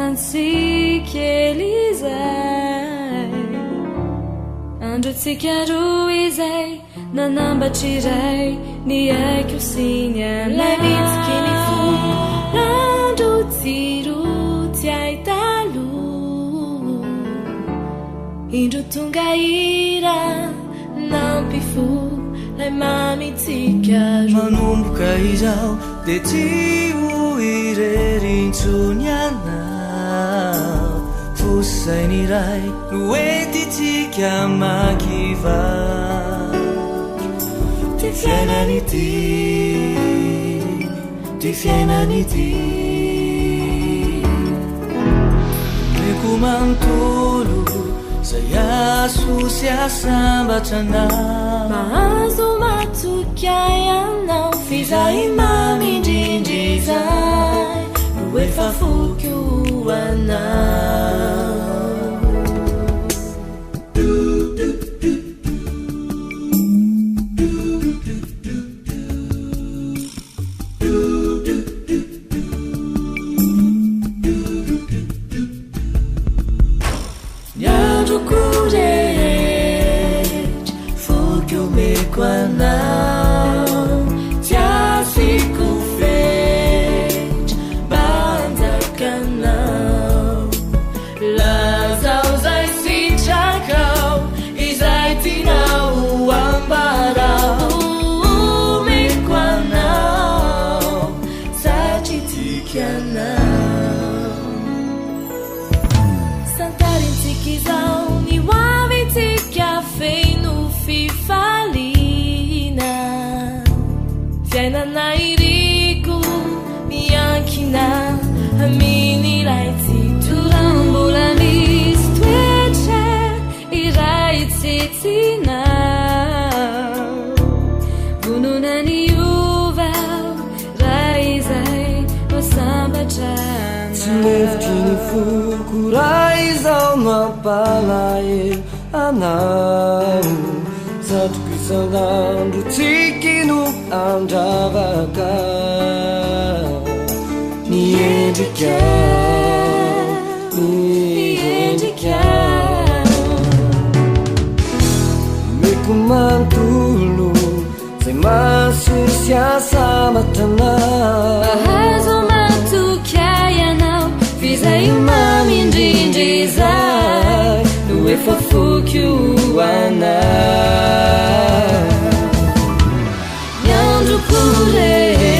antsikely izay androtsika roa izay nanambatry iray ny aiko sy ny anay vitsiky ny fo andro tsirotsy ay talo indro tonga ira nampifo lay mamitsika manomboka izao de tsy ho irerintsony anao fosainy iray no entitsika makiva ty fiainany ity meko manontolo zay asosy asambatranao mahazo matoky ianao fizay mamindrindry zay no efa foky anao nairiku miankina aminilaiti turambulanis tweche iray tsitina vononany ovao raha izay osambatrana tsy mevitry ny foko raha izao mampalae anao satroko isan'andro tsikino andravaka niendrika meko manontolo zay masosy asambatranao mahazo matoky ianao fizay mamindrindry zay no efa foky anao miandro kore